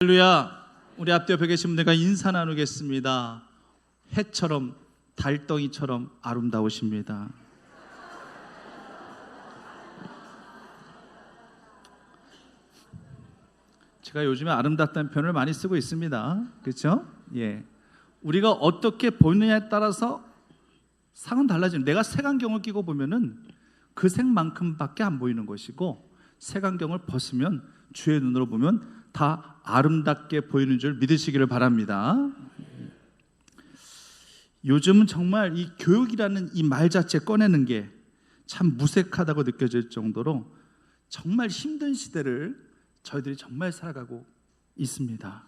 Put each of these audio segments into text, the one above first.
할렐루야. 우리 앞에 옆에 계신 분들과 인사 나누겠습니다. 해처럼 달덩이처럼 아름다우십니다. 제가 요즘에 아름답다는 표현을 많이 쓰고 있습니다. 그렇죠? 예. 우리가 어떻게 보느냐에 따라서 상은 달라지는. 내가 색안경을 끼고 보면은 그 색만큼밖에 안 보이는 것이고, 색안경을 벗으면 주의 눈으로 보면 다 아름답게 보이는 줄 믿으시기를 바랍니다. 요즘은 정말 이 교육이라는 이 말 자체 꺼내는 게 참 무색하다고 느껴질 정도로 정말 힘든 시대를 저희들이 정말 살아가고 있습니다.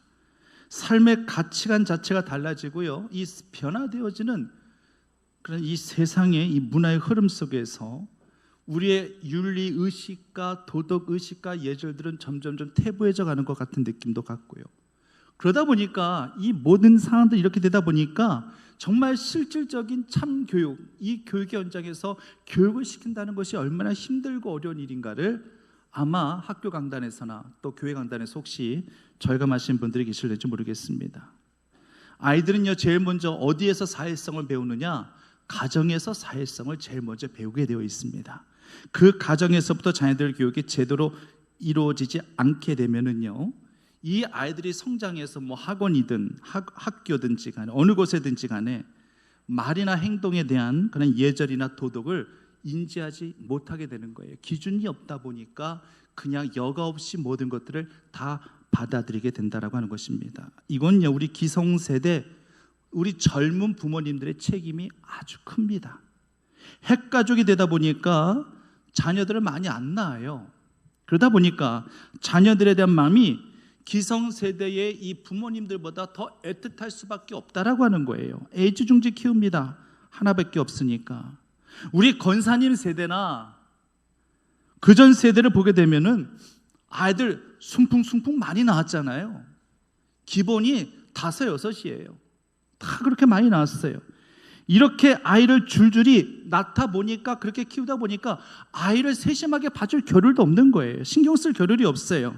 삶의 가치관 자체가 달라지고요, 이 변화되어지는 그런 이 세상의 이 문화의 흐름 속에서 우리의 윤리의식과 도덕의식과 예절들은 점점점 퇴보해져 가는 것 같은 느낌도 갖고요. 그러다 보니까 이 모든 상황들이 이렇게 되다 보니까 정말 실질적인 참교육, 이 교육의 현장에서 교육을 시킨다는 것이 얼마나 힘들고 어려운 일인가를 아마 학교 강단에서나 또 교회 강단에서 혹시 저희가 마신 분들이 계실지 모르겠습니다. 아이들은요, 제일 먼저 어디에서 사회성을 배우느냐? 가정에서 사회성을 제일 먼저 배우게 되어 있습니다. 그 가정에서부터 자녀들 교육이 제대로 이루어지지 않게 되면은요, 이 아이들이 성장해서 뭐 학원이든 학교든지 간에 어느 곳에든지 간에 말이나 행동에 대한 그런 예절이나 도덕을 인지하지 못하게 되는 거예요. 기준이 없다 보니까 그냥 여과 없이 모든 것들을 다 받아들이게 된다라고 하는 것입니다. 이건요, 우리 기성세대, 우리 젊은 부모님들의 책임이 아주 큽니다. 핵가족이 되다 보니까 자녀들을 많이 안 낳아요. 그러다 보니까 자녀들에 대한 마음이 기성세대의 이 부모님들보다 더 애틋할 수밖에 없다라고 하는 거예요. 애지중지 키웁니다. 하나밖에 없으니까. 우리 권사님 세대나 그전 세대를 보게 되면은 아이들 숭풍숭풍 많이 낳았잖아요. 기본이 5, 6이에요. 다 그렇게 많이 낳았어요. 이렇게 아이를 줄줄이 낳다 보니까, 그렇게 키우다 보니까 아이를 세심하게 봐줄 겨를도 없는 거예요. 신경 쓸 겨를이 없어요.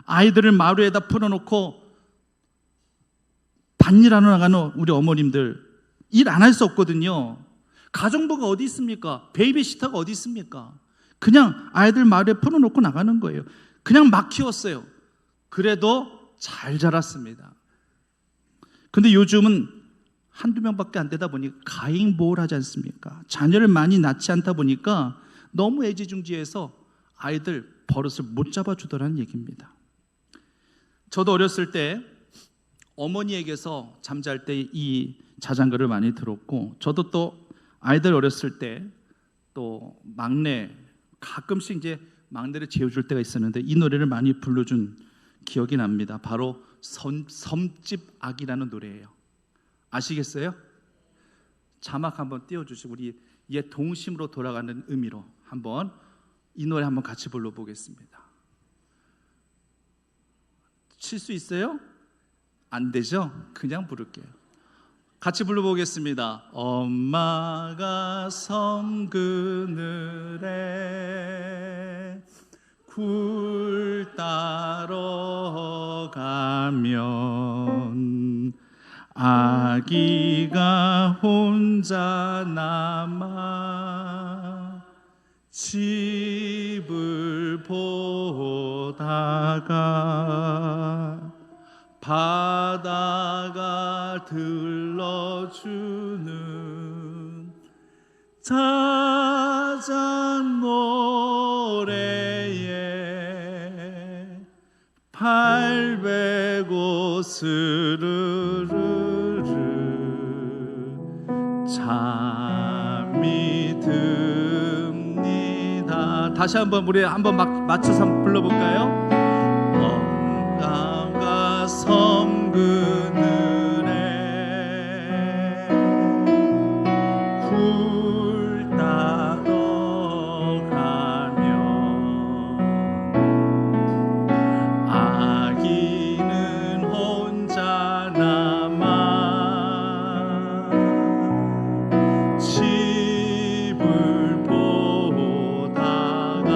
아이들을 마루에다 풀어놓고 밭일하러 나가는 우리 어머님들 일 안 할 수 없거든요. 가정부가 어디 있습니까? 베이비시터가 어디 있습니까? 그냥 아이들 마루에 풀어놓고 나가는 거예요. 그냥 막 키웠어요. 그래도 잘 자랐습니다. 근데 요즘은 한두 명밖에 안 되다 보니 가잉보호를 하지 않습니까? 자녀를 많이 낳지 않다 보니까 너무 애지중지해서 아이들 버릇을 못 잡아주더라는 얘기입니다. 저도 어렸을 때 어머니에게서 잠잘 때 이 자장가를 많이 들었고, 저도 또 아이들 어렸을 때 또 막내, 가끔씩 이제 막내를 재워줄 때가 있었는데 이 노래를 많이 불러준 기억이 납니다. 바로 섬집 아기라는 노래예요. 아시겠어요? 자막 한번 띄워주시고 우리 옛 동심으로 돌아가는 의미로 한번 이 노래 한번 같이 불러보겠습니다. 칠 수 있어요? 안 되죠? 그냥 부를게요. 같이 불러보겠습니다. 엄마가 섬 그늘에 굴 따러 가면 아기가 혼자 남아 집을 보다가 바다가 들러주는 자잔 노래에 발베고 스르르르 잠이 듭니다. 다시 한번 우리 한번 맞춰서 한번 불러볼까요? 엄마가 섬 그늘에 굴 따러 가면 아기는 혼자 남아 집을 보다가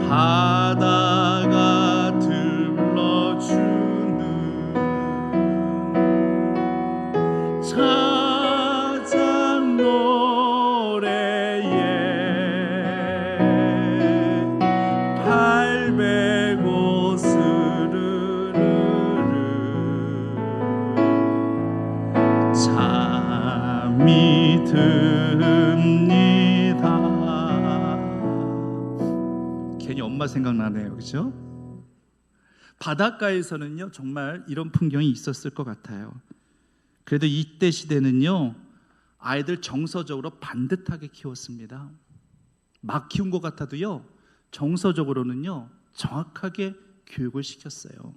바다 엄마 생각나네요. 그죠? 바닷가에서는요 정말 이런 풍경이 있었을 것 같아요. 그래도 이때 시대는요 아이들 정서적으로 반듯하게 키웠습니다. 막 키운 것 같아도요 정서적으로는요 정확하게 교육을 시켰어요.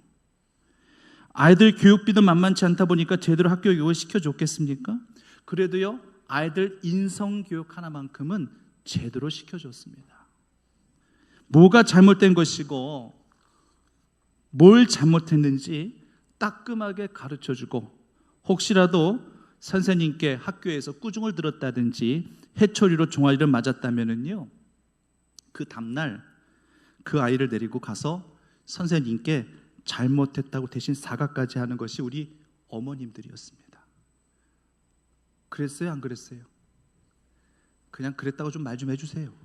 아이들 교육비도 만만치 않다 보니까 제대로 학교 교육을 시켜줬겠습니까? 그래도요 아이들 인성교육 하나만큼은 제대로 시켜줬습니다. 뭐가 잘못된 것이고 뭘 잘못했는지 따끔하게 가르쳐주고, 혹시라도 선생님께 학교에서 꾸중을 들었다든지 해초리로 종아리를 맞았다면은요 그 다음날 그 아이를 데리고 가서 선생님께 잘못했다고 대신 사과까지 하는 것이 우리 어머님들이었습니다. 그랬어요? 안 그랬어요? 그냥 그랬다고 좀 말 좀 해주세요.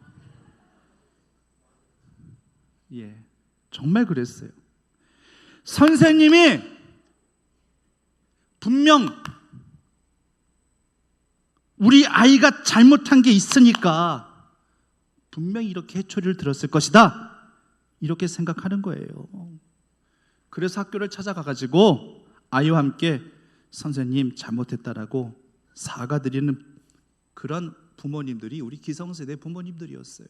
예, 정말 그랬어요. 선생님이 분명 우리 아이가 잘못한 게 있으니까 분명히 이렇게 해초리를 들었을 것이다, 이렇게 생각하는 거예요. 그래서 학교를 찾아가가지고 아이와 함께 선생님 잘못했다라고 사과드리는 그런 부모님들이 우리 기성세대 부모님들이었어요.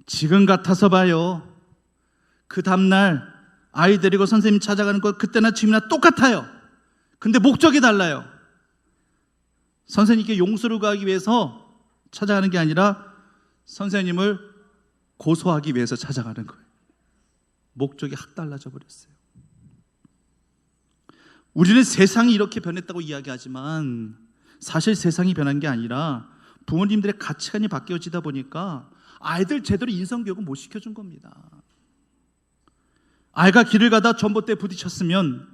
지금 같아서 봐요, 그 다음날 아이 데리고 선생님 찾아가는 거 그때나 지금이나 똑같아요. 근데 목적이 달라요. 선생님께 용서를 구하기 위해서 찾아가는 게 아니라 선생님을 고소하기 위해서 찾아가는 거예요. 목적이 확 달라져 버렸어요. 우리는 세상이 이렇게 변했다고 이야기하지만 사실 세상이 변한 게 아니라 부모님들의 가치관이 바뀌어지다 보니까 아이들 제대로 인성교육을 못 시켜준 겁니다. 아이가 길을 가다 전봇대에 부딪혔으면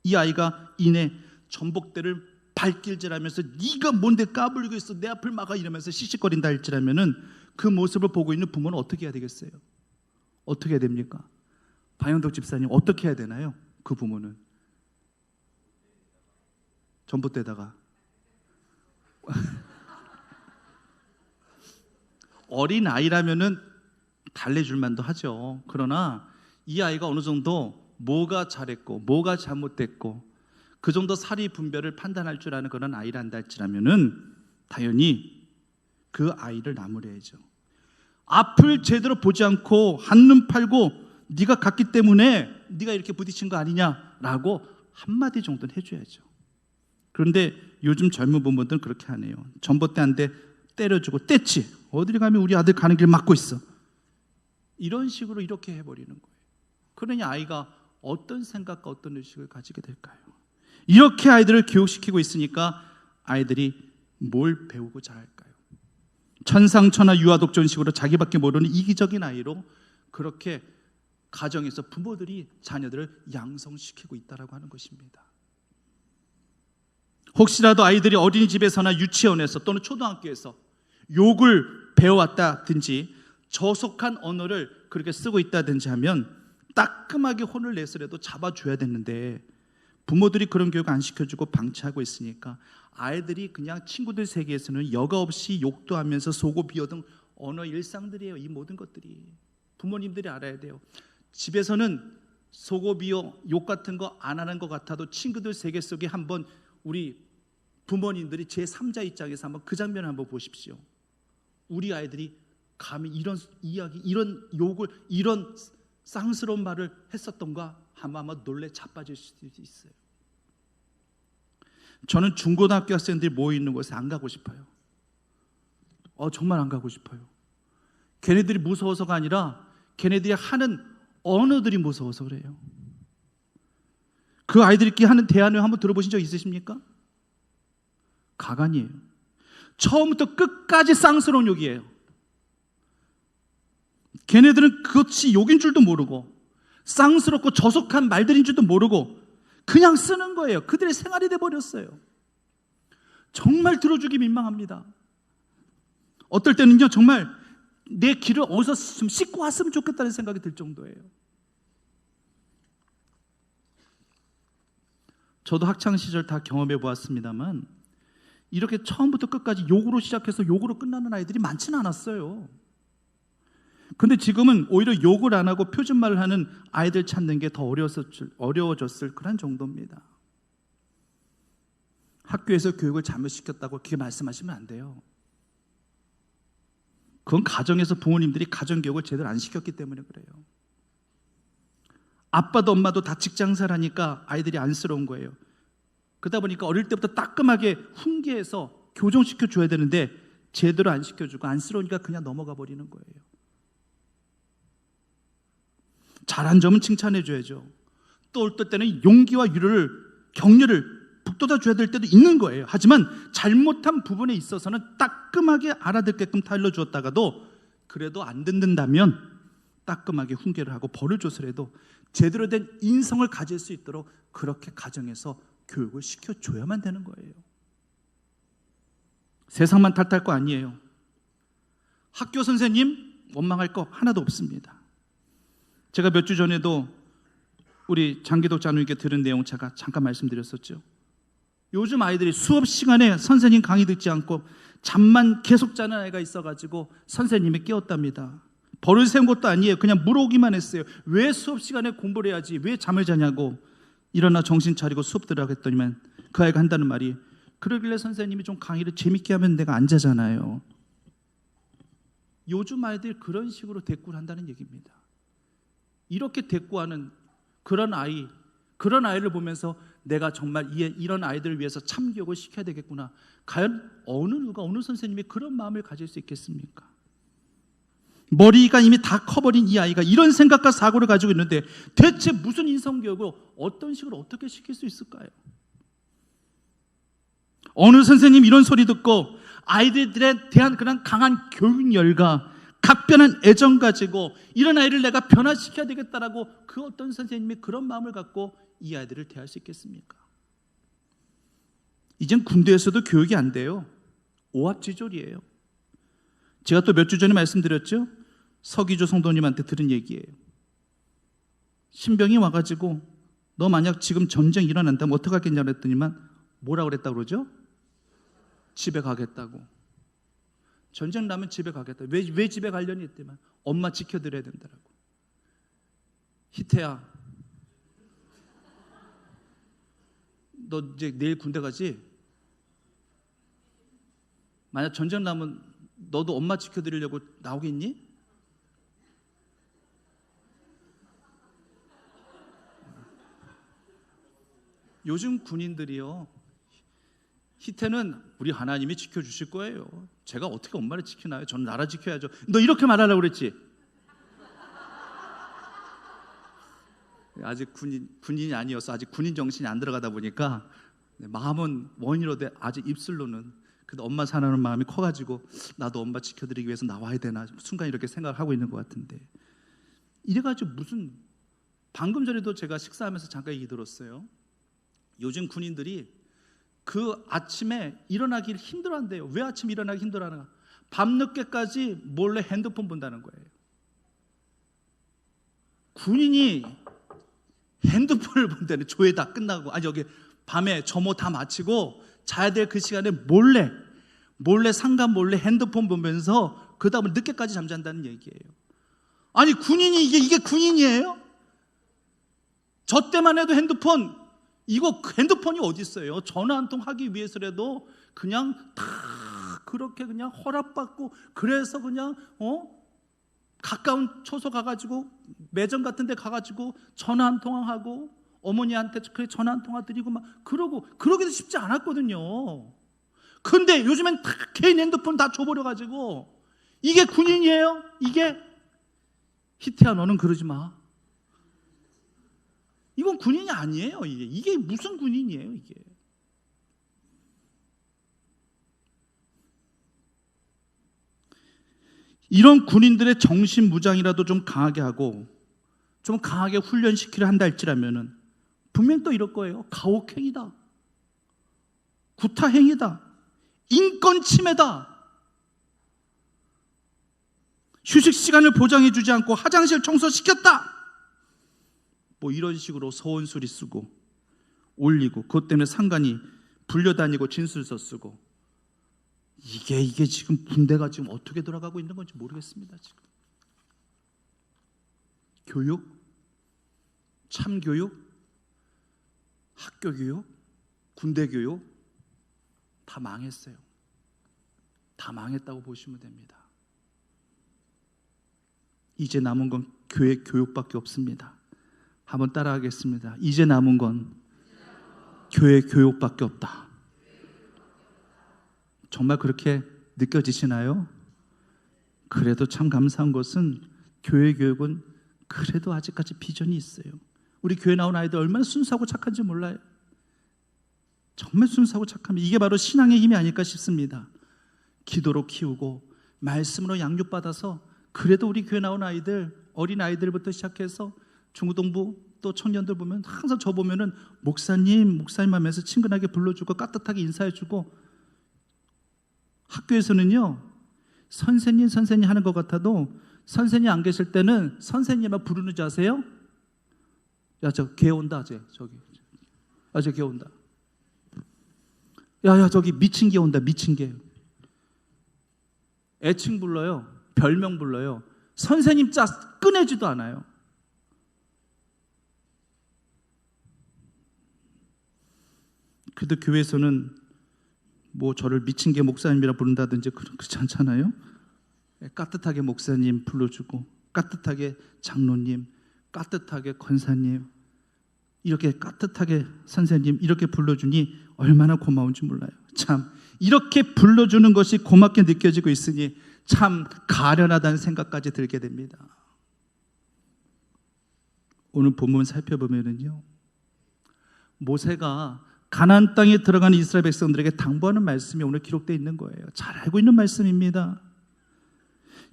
이 아이가 이내 전봇대를 발길질하면서 네가 뭔데 까불고 있어, 내 앞을 막아, 이러면서 씩씩거린다 할지라면은 그 모습을 보고 있는 부모는 어떻게 해야 되겠어요? 어떻게 해야 됩니까? 박영덕 집사님, 어떻게 해야 되나요? 그 부모는 전봇대다가 어린 아이라면은 달래줄 만도 하죠. 그러나 이 아이가 어느 정도 뭐가 잘했고 뭐가 잘못됐고 그 정도 사리 분별을 판단할 줄 아는 그런 아이란다 할지라면은 당연히 그 아이를 나무래야죠. 앞을 제대로 보지 않고 한눈 팔고 네가 갔기 때문에 네가 이렇게 부딪힌 거 아니냐라고 한마디 정도는 해줘야죠. 그런데 요즘 젊은 부모들은 그렇게 하네요. 전봇대 한 대 때려주고 뗐지, 어디를 가면 우리 아들 가는 길 막고 있어, 이런 식으로 이렇게 해버리는 거예요. 그러니 아이가 어떤 생각과 어떤 의식을 가지게 될까요? 이렇게 아이들을 교육시키고 있으니까 아이들이 뭘 배우고 자랄까요? 천상천하 유아독존식으로 자기밖에 모르는 이기적인 아이로 그렇게 가정에서 부모들이 자녀들을 양성시키고 있다라고 하는 것입니다. 혹시라도 아이들이 어린이집에서나 유치원에서 또는 초등학교에서 욕을 배워왔다든지 저속한 언어를 그렇게 쓰고 있다든지 하면 따끔하게 혼을 내서라도 잡아줘야 되는데 부모들이 그런 교육 안 시켜주고 방치하고 있으니까 아이들이 그냥 친구들 세계에서는 여과 없이 욕도 하면서 속고 비어등 언어 일상들이에요. 이 모든 것들이 부모님들이 알아야 돼요. 집에서는 속고 비어 욕 같은 거 안 하는 것 같아도 친구들 세계 속에 한번 우리 부모님들이 제3자 입장에서 한번 그 장면을 한번 보십시오. 우리 아이들이 감히 이런 이야기, 이런 욕을, 이런 쌍스러운 말을 했었던가 하면 아마 놀래 자빠질 수도 있어요. 저는 중고등학교 학생들이 모여 있는 곳에 안 가고 싶어요. 정말 안 가고 싶어요. 걔네들이 무서워서가 아니라 걔네들이 하는 언어들이 무서워서 그래요. 그 아이들끼리 하는 대화를 한번 들어보신 적 있으십니까? 가관이에요. 처음부터 끝까지 쌍스러운 욕이에요. 걔네들은 그것이 욕인 줄도 모르고 쌍스럽고 저속한 말들인 줄도 모르고 그냥 쓰는 거예요. 그들의 생활이 돼버렸어요. 정말 들어주기 민망합니다. 어떨 때는요 정말 내 길을 어디서 좀 씻고 왔으면 좋겠다는 생각이 들 정도예요. 저도 학창시절 다 경험해 보았습니다만 이렇게 처음부터 끝까지 욕으로 시작해서 욕으로 끝나는 아이들이 많지는 않았어요. 근데 지금은 오히려 욕을 안 하고 표준말을 하는 아이들 찾는 게 더 어려워졌을 그런 정도입니다. 학교에서 교육을 잘못시켰다고 그렇게 말씀하시면 안 돼요. 그건 가정에서 부모님들이 가정교육을 제대로 안 시켰기 때문에 그래요. 아빠도 엄마도 다 직장사라니까 아이들이 안쓰러운 거예요. 그러다 보니까 어릴 때부터 따끔하게 훈계해서 교정시켜줘야 되는데 제대로 안 시켜주고 안쓰러우니까 그냥 넘어가 버리는 거예요. 잘한 점은 칭찬해줘야죠. 또 어떨 때는 용기와 격려를 북돋아줘야 될 때도 있는 거예요. 하지만 잘못한 부분에 있어서는 따끔하게 알아듣게끔 타일러 주었다가도 그래도 안 듣는다면 따끔하게 훈계를 하고 벌을 줘서라도 제대로 된 인성을 가질 수 있도록 그렇게 가정에서 교육을 시켜줘야만 되는 거예요. 세상만 탓할 거 아니에요. 학교 선생님 원망할 거 하나도 없습니다. 제가 몇 주 전에도 우리 장기독 자누님께 들은 내용 제가 잠깐 말씀드렸었죠. 요즘 아이들이 수업 시간에 선생님 강의 듣지 않고 잠만 계속 자는 아이가 있어가지고 선생님이 깨웠답니다. 벌을 세운 것도 아니에요. 그냥 물어오기만 했어요. 왜 수업 시간에 공부를 해야지 왜 잠을 자냐고. 일어나 정신 차리고 수업 들어가겠더니만 그 아이가 한다는 말이, 그러길래 선생님이 좀 강의를 재밌게 하면 내가 안 자잖아요. 요즘 아이들 그런 식으로 대꾸를 한다는 얘기입니다. 이렇게 대꾸하는 그런 아이를 보면서 내가 정말 이런 아이들을 위해서 참교육을 시켜야 되겠구나. 과연 어느 선생님이 그런 마음을 가질 수 있겠습니까? 머리가 이미 다 커버린 이 아이가 이런 생각과 사고를 가지고 있는데 대체 무슨 인성교육을 어떤 식으로 어떻게 시킬 수 있을까요? 어느 선생님 이런 소리 듣고 아이들에 대한 그런 강한 교육열과 각별한 애정 가지고 이런 아이를 내가 변화시켜야 되겠다라고 그 어떤 선생님이 그런 마음을 갖고 이 아이들을 대할 수 있겠습니까? 이젠 군대에서도 교육이 안 돼요. 오합지졸이에요. 제가 또 몇 주 전에 말씀드렸죠. 서기조 성도님한테 들은 얘기예요. 신병이 와가지고 너 만약 지금 전쟁 일어난다면 어떡하겠냐고 했더니만 뭐라고 그랬다고 그러죠? 집에 가겠다고. 전쟁 나면 집에 가겠다. 왜 집에 가려니 했더니만 엄마 지켜드려야 된다라고. 희태야, 너 이제 내일 군대 가지? 만약 전쟁 나면 너도 엄마 지켜드리려고 나오겠니? 요즘 군인들이요, 희태는 우리 하나님이 지켜주실 거예요. 제가 어떻게 엄마를 지키나요? 저는 나라 지켜야죠. 너 이렇게 말하려고 그랬지? 아직 군인이 아니어서 아직 군인 정신이 안 들어가다 보니까 마음은 원이로 돼 아직 입술로는. 근데 엄마 사랑하는 마음이 커가지고 나도 엄마 지켜드리기 위해서 나와야 되나 순간 이렇게 생각을 하고 있는 것 같은데, 이래가지고 무슨, 방금 전에도 제가 식사하면서 잠깐 얘기 들었어요. 요즘 군인들이 그 아침에 일어나기 힘들어한대요. 왜 아침에 일어나기 힘들어하나? 밤늦게까지 몰래 핸드폰 본다는 거예요. 군인이 핸드폰을 본다는, 조회 다 끝나고 여기 밤에 점호 다 마치고 자야 될 그 시간에 몰래 상간 몰래 핸드폰 보면서 그 다음에 늦게까지 잠잔다는 얘기예요. 아니 군인이 이게 군인이에요? 저 때만 해도 핸드폰이 어디 있어요? 전화 한 통 하기 위해서라도 그냥 다 그렇게 그냥 허락받고, 그래서 그냥 가까운 초소 가가지고 매점 같은 데 가가지고 전화 한 통화하고 어머니한테 전화 한 통화 드리고 막 그러기도 쉽지 않았거든요. 근데 요즘엔 다 개인 핸드폰 다 줘버려가지고 이게 군인이에요? 이게? 희태야, 너는 그러지 마. 이건 군인이 아니에요. 이게 무슨 군인이에요? 이게. 이런 군인들의 정신무장이라도 좀 강하게 하고 좀 강하게 훈련시키려 한다 할지라면은 분명히 또 이럴 거예요. 가혹행위다, 구타행위다, 인권 침해다, 휴식 시간을 보장해주지 않고 화장실 청소시켰다, 뭐 이런 식으로 서원수리 쓰고 올리고, 그것 때문에 상관이 불려다니고 진술서 쓰고, 이게 지금 군대가 지금 어떻게 돌아가고 있는 건지 모르겠습니다. 지금 교육, 참교육, 학교 교육, 군대 교육 다 망했어요. 다 망했다고 보시면 됩니다. 이제 남은 건 교회 교육밖에 없습니다. 한번 따라하겠습니다. 이제 남은 건 교회 교육밖에 없다. 정말 그렇게 느껴지시나요? 그래도 참 감사한 것은 교회 교육은 그래도 아직까지 비전이 있어요. 우리 교회 나온 아이들 얼마나 순수하고 착한지 몰라요. 정말 순수하고 착합니다. 이게 바로 신앙의 힘이 아닐까 싶습니다. 기도로 키우고 말씀으로 양육받아서 그래도 우리 교회 나온 아이들, 어린 아이들부터 시작해서 중고등부 또 청년들 보면 항상 저 보면은 목사님 하면서 친근하게 불러주고 까뜻하게 인사해주고, 학교에서는요 선생님 하는 것 같아도 선생님 안 계실 때는 선생님만 부르는 줄 아세요? 야, 저 개 온다. 저기 저 개 온다. 야, 저기 미친 개 온다. 미친 개. 애칭 불러요. 별명 불러요. 선생님 짜 꺼내지도 않아요. 그래도 교회에서는 뭐 저를 미친 개 목사님이라 부른다든지 그렇지 않잖아요. 깍듯하게 목사님 불러주고, 깍듯하게 장로님, 깍듯하게 권사님, 이렇게 깍듯하게 선생님 이렇게 불러주니 얼마나 고마운지 몰라요. 참 이렇게 불러주는 것이 고맙게 느껴지고 있으니 참 가련하다는 생각까지 들게 됩니다. 오늘 본문 살펴보면은요, 모세가 가나안 땅에 들어가는 이스라엘 백성들에게 당부하는 말씀이 오늘 기록되어 있는 거예요. 잘 알고 있는 말씀입니다.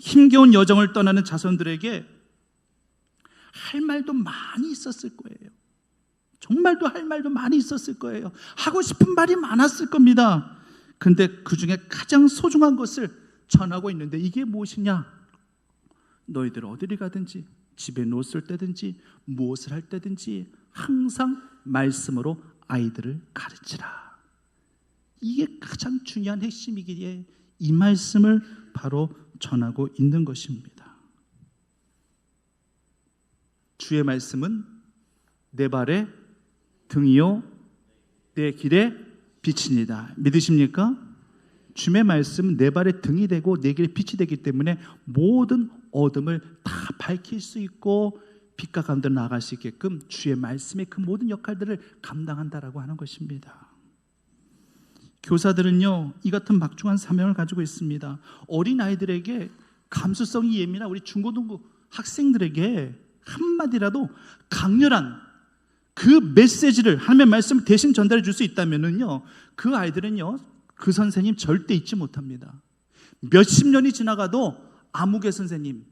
힘겨운 여정을 떠나는 자손들에게 할 말도 많이 있었을 거예요. 정말도 할 말도 많이 있었을 거예요. 하고 싶은 말이 많았을 겁니다. 근데 그 중에 가장 소중한 것을 전하고 있는데 이게 무엇이냐? 너희들 어디를 가든지 집에 누웠을 때든지 무엇을 할 때든지 항상 말씀으로 아이들을 가르치라. 이게 가장 중요한 핵심이기에 이 말씀을 바로 전하고 있는 것입니다. 주의 말씀은 내 발의 등이요 내 길의 빛이니다. 믿으십니까? 주의 말씀은 내 발의 등이 되고 내 길의 빛이 되기 때문에 모든 어둠을 다 밝힐 수 있고 빛과 가운데로 나아갈 수 있게끔 주의 말씀의 그 모든 역할들을 감당한다라고 하는 것입니다. 교사들은요 이 같은 막중한 사명을 가지고 있습니다. 어린 아이들에게 감수성이 예민한 우리 중고등부 학생들에게 한마디라도 강렬한 그 메시지를, 하나님의 말씀을 대신 전달해 줄 수 있다면은요, 그 아이들은요 그 선생님 절대 잊지 못합니다. 몇십 년이 지나가도 아무개 선생님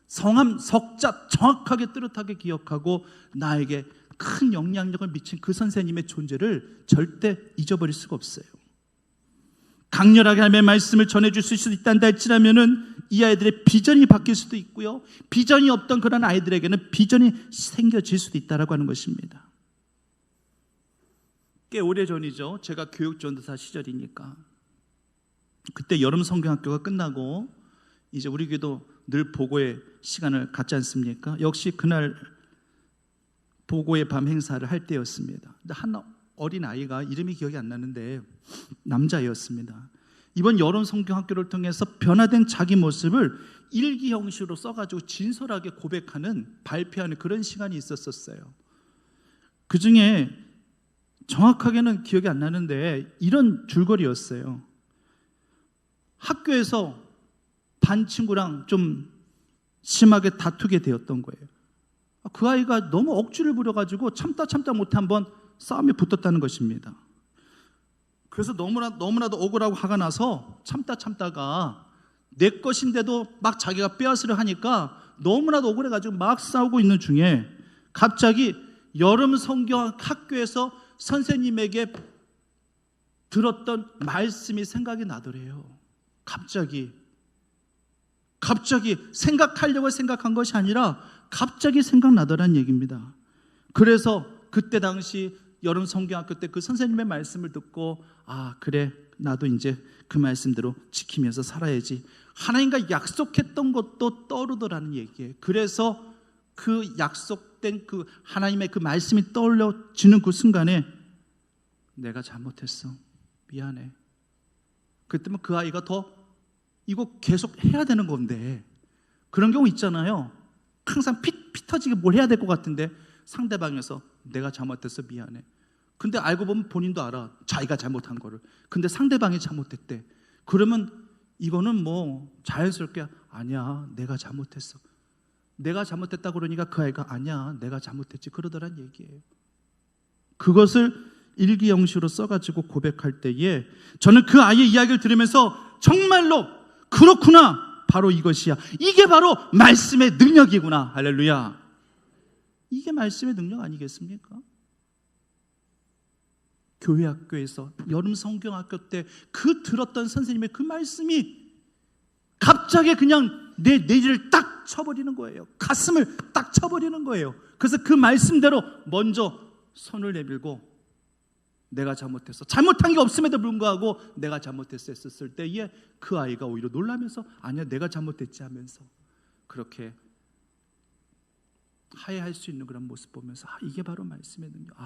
성함 석자 정확하게 뚜렷하게 기억하고 나에게 큰 영향력을 미친 그 선생님의 존재를 절대 잊어버릴 수가 없어요. 강렬하게 하나님의 말씀을 전해줄 수 있단다 할지라면은 이 아이들의 비전이 바뀔 수도 있고요, 비전이 없던 그런 아이들에게는 비전이 생겨질 수도 있다라고 하는 것입니다. 꽤 오래전이죠. 제가 교육전도사 시절이니까. 그때 여름 성경학교가 끝나고 이제 우리 교회도 늘 보고의 시간을 갖지 않습니까? 역시 그날 보고의 밤 행사를 할 때였습니다. 한 어린 아이가 이름이 기억이 안 나는데 남자였습니다. 이번 여름 성경학교를 통해서 변화된 자기 모습을 일기 형식으로 써가지고 진솔하게 고백하는, 발표하는 그런 시간이 있었어요. 그 중에 정확하게는 기억이 안 나는데 이런 줄거리였어요. 학교에서 반 친구랑 좀 심하게 다투게 되었던 거예요. 그 아이가 너무 억지를 부려가지고 참다 못해 한번 싸움에 붙었다는 것입니다. 그래서 너무나도 억울하고 화가 나서 참다가 내 것인데도 막 자기가 빼앗으려 하니까 너무나도 억울해가지고 막 싸우고 있는 중에 갑자기 여름 성경 학교에서 선생님에게 들었던 말씀이 생각이 나더래요. 갑자기 생각하려고 생각한 것이 아니라 갑자기 생각나더란 얘기입니다. 그래서 그때 당시 여름 성경학교 때 그 선생님의 말씀을 듣고, 아 그래 나도 이제 그 말씀대로 지키면서 살아야지, 하나님과 약속했던 것도 떠오르더라는 얘기예요. 그래서 그 약속된 그 하나님의 그 말씀이 떠올려지는 그 순간에 내가 잘못했어, 미안해. 그때면 그 아이가 더 이거 계속 해야 되는 건데, 그런 경우 있잖아요. 항상 피 터지게 뭘 해야 될 것 같은데 상대방에서 내가 잘못했어, 미안해. 근데 알고 보면 본인도 알아, 자기가 잘못한 거를. 근데 상대방이 잘못했대. 그러면 이거는 뭐 자연스럽게 아니야, 내가 잘못했어. 내가 잘못했다 그러니까 그 아이가 아니야, 내가 잘못했지 그러더란 얘기예요. 그것을 일기영시로 써가지고 고백할 때에 저는 그 아이의 이야기를 들으면서 정말로 그렇구나, 바로 이것이야, 이게 바로 말씀의 능력이구나. 할렐루야. 이게 말씀의 능력 아니겠습니까? 교회 학교에서 여름 성경학교 때 그 들었던 선생님의 그 말씀이 갑자기 그냥 내 내지를 딱 쳐버리는 거예요. 가슴을 딱 쳐버리는 거예요. 그래서 그 말씀대로 먼저 손을 내밀고 내가 잘못했어, 잘못한 게 없음에도 불구하고 내가 잘못했어 했었을 때에 그 아이가 오히려 놀라면서 아니야, 내가 잘못했지 하면서 그렇게 하야할 수 있는 그런 모습 보면서 이게 바로 말씀의 능력,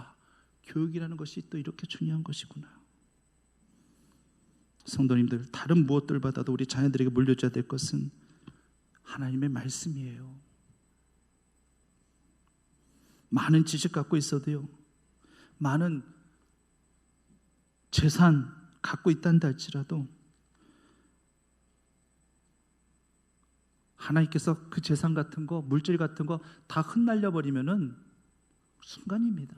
교육이라는 것이 또 이렇게 중요한 것이구나. 성도님들, 다른 무엇들보다도 우리 자녀들에게 물려줘야 될 것은 하나님의 말씀이에요. 많은 지식 갖고 있어도요, 많은 재산 갖고 있단다 할지라도 하나님께서 그 재산 같은 거, 물질 같은 거 다 흩날려 버리면은 순간입니다.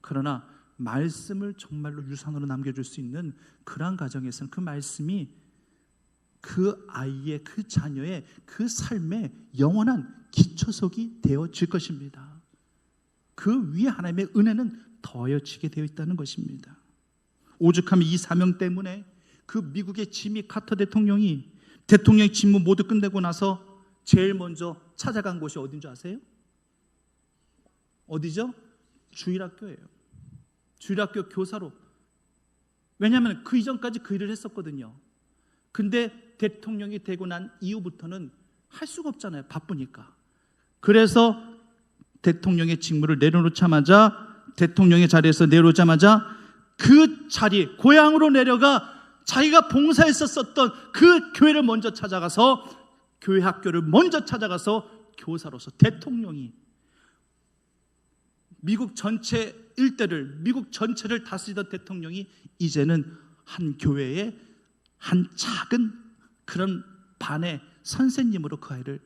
그러나 말씀을 정말로 유산으로 남겨줄 수 있는 그러한 가정에서는 그 말씀이 그 아이의, 그 자녀의 그 삶에 영원한 기초석이 되어질 것입니다. 그 위에 하나님의 은혜는 더해지게 되어 있다는 것입니다. 오죽하면 이 사명 때문에 그 미국의 지미 카터 대통령이 대통령 직무 모두 끝내고 나서 제일 먼저 찾아간 곳이 어딘 줄 아세요? 어디죠? 주일학교예요. 주일학교 교사로. 왜냐하면 그 이전까지 그 일을 했었거든요. 근데 대통령이 되고 난 이후부터는 할 수가 없잖아요, 바쁘니까. 그래서 대통령의 직무를 내려놓자마자, 대통령의 자리에서 내려오자마자 그 자리, 고향으로 내려가 자기가 봉사했었던 그 교회를 먼저 찾아가서, 교회 학교를 먼저 찾아가서 교사로서 대통령이 미국 전체 일대를, 미국 전체를 다스리던 대통령이 이제는 한 교회의 한 작은 그런 반의 선생님으로 그 아이를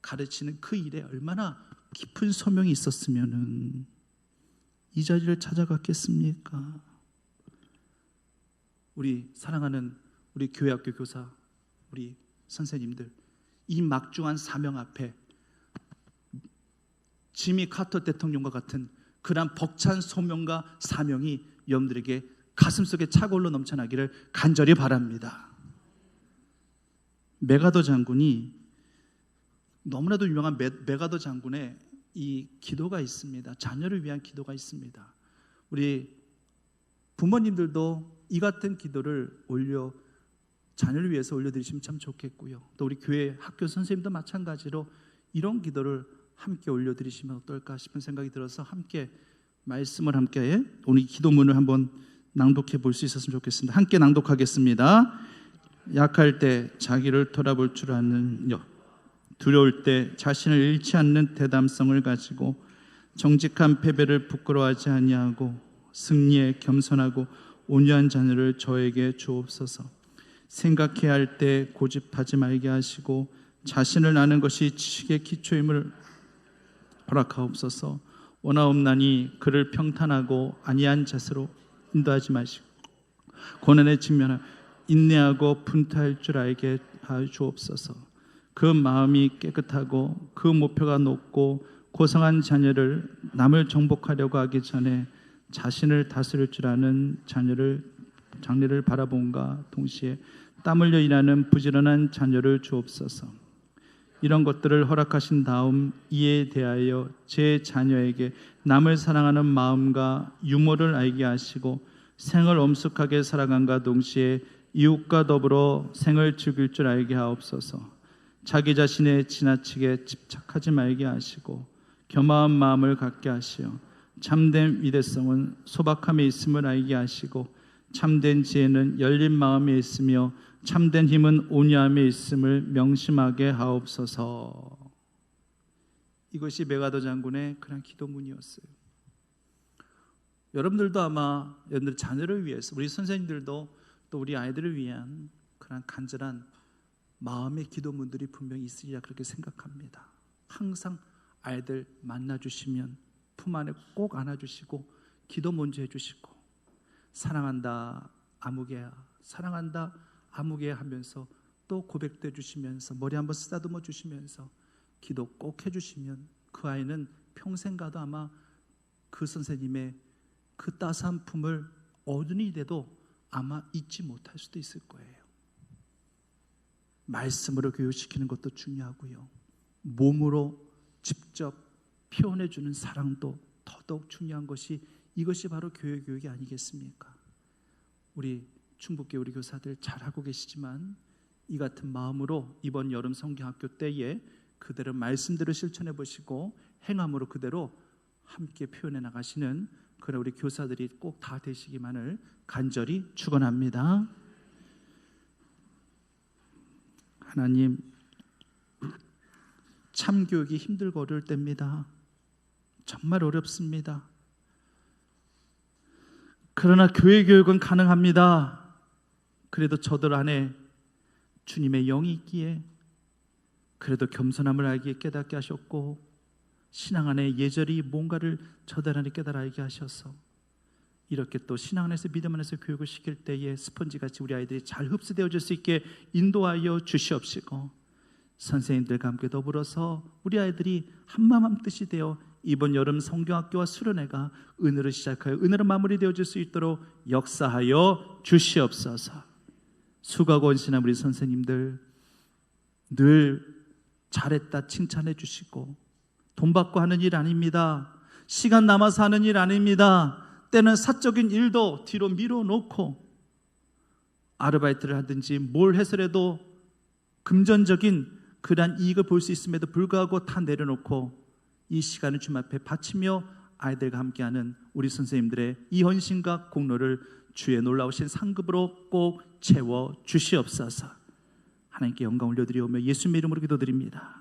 가르치는 그 일에 얼마나 깊은 소명이 있었으면은 이 자리를 찾아갔겠습니까? 우리 사랑하는 우리 교회학교 교사, 우리 선생님들, 이 막중한 사명 앞에 지미 카터 대통령과 같은 그러한 벅찬 소명과 사명이 여러분들에게 가슴속에 차고올라 넘쳐나기를 간절히 바랍니다. 메가더 장군이, 너무나도 유명한 메가더 장군의 이 기도가 있습니다. 자녀를 위한 기도가 있습니다. 우리 부모님들도 이 같은 기도를 자녀를 위해서 올려드리시면 참 좋겠고요. 또 우리 교회 학교 선생님도 마찬가지로 이런 기도를 함께 올려드리시면 어떨까 싶은 생각이 들어서 함께 말씀을 함께 오늘 기도문을 한번 낭독해 볼 수 있었으면 좋겠습니다. 함께 낭독하겠습니다. 약할 때 자기를 돌아볼 줄 아는 여, 두려울 때 자신을 잃지 않는 대담성을 가지고 정직한 패배를 부끄러워하지 아니하고 승리에 겸손하고 온유한 자녀를 저에게 주옵소서. 생각해야 할 때 고집하지 말게 하시고 자신을 아는 것이 지식의 기초임을 허락하옵소서. 원하옵나니 그를 평탄하고 안이한 자세로 인도하지 마시고 고난에 직면하여 인내하고 분투할 줄 알게 하여 주옵소서. 그 마음이 깨끗하고 그 목표가 높고 고상한 자녀를 남을 정복하려고 하기 전에 자신을 다스릴 줄 아는 장래를 바라본과 동시에 땀 흘려 일하는 부지런한 자녀를 주옵소서. 이런 것들을 허락하신 다음 이에 대하여 제 자녀에게 남을 사랑하는 마음과 유머를 알게 하시고 생을 엄숙하게 살아간과 동시에 이웃과 더불어 생을 즐길 줄 알게 하옵소서. 자기 자신에 지나치게 집착하지 말게 하시고 겸허한 마음을 갖게 하시어 참된 위대성은 소박함에 있음을 알게 하시고 참된 지혜는 열린 마음에 있으며 참된 힘은 온유함에 있음을 명심하게 하옵소서. 이것이 메가더 장군의 그런 기도문이었어요. 여러분들도 아마 여러분들 자녀를 위해서, 우리 선생님들도 또 우리 아이들을 위한 그런 간절한 마음의 기도문들이 분명히 있으리라 그렇게 생각합니다. 항상 아이들 만나주시면 품 안에 꼭 안아주시고 기도 먼저 해주시고 사랑한다 아무개야, 사랑한다 아무개야 하면서 또 고백도 해주시면서 머리 한번 쓰다듬어 주시면서 기도 꼭 해주시면 그 아이는 평생 가도 아마 그 선생님의 그 따스한 품을 어른이 돼도 아마 잊지 못할 수도 있을 거예요. 말씀으로 교육시키는 것도 중요하고요, 몸으로 직접 표현해주는 사랑도 더더욱 중요한 것이, 이것이 바로 교육이 아니겠습니까? 우리 충북교회 우리 교사들 잘하고 계시지만 이 같은 마음으로 이번 여름 성경학교 때에 그대로 말씀대로 실천해 보시고 행함으로 그대로 함께 표현해 나가시는 그런 우리 교사들이 꼭 다 되시기만을 간절히 축원합니다. 하나님, 참교육이 힘들고 어려울 때입니다. 정말 어렵습니다. 그러나 교회 교육은 가능합니다. 그래도 저들 안에 주님의 영이 있기에 그래도 겸손함을 알게 깨닫게 하셨고, 신앙 안에 예절이 뭔가를 저들 안에 깨달아 알게 하셔서 이렇게 또 신앙 안에서 믿음 안에서 교육을 시킬 때에 스펀지같이 우리 아이들이 잘 흡수되어질 수 있게 인도하여 주시옵시고, 선생님들과 함께 더불어서 우리 아이들이 한마음 한뜻이 되어 이번 여름 성경학교와 수련회가 은혜로 시작하여 은혜로 마무리되어질 수 있도록 역사하여 주시옵소서. 수고하고 헌신한 우리 선생님들 늘 잘했다 칭찬해 주시고, 돈 받고 하는 일 아닙니다. 시간 남아서 하는 일 아닙니다. 때는 사적인 일도 뒤로 밀어놓고 아르바이트를 하든지 뭘 해서라도 금전적인 그러한 이익을 볼 수 있음에도 불구하고 다 내려놓고 이 시간을 주님 앞에 바치며 아이들과 함께하는 우리 선생님들의 이 헌신과 공로를 주의 놀라우신 상급으로 꼭 채워 주시옵소서. 하나님께 영광 올려드리오며 예수님의 이름으로 기도드립니다.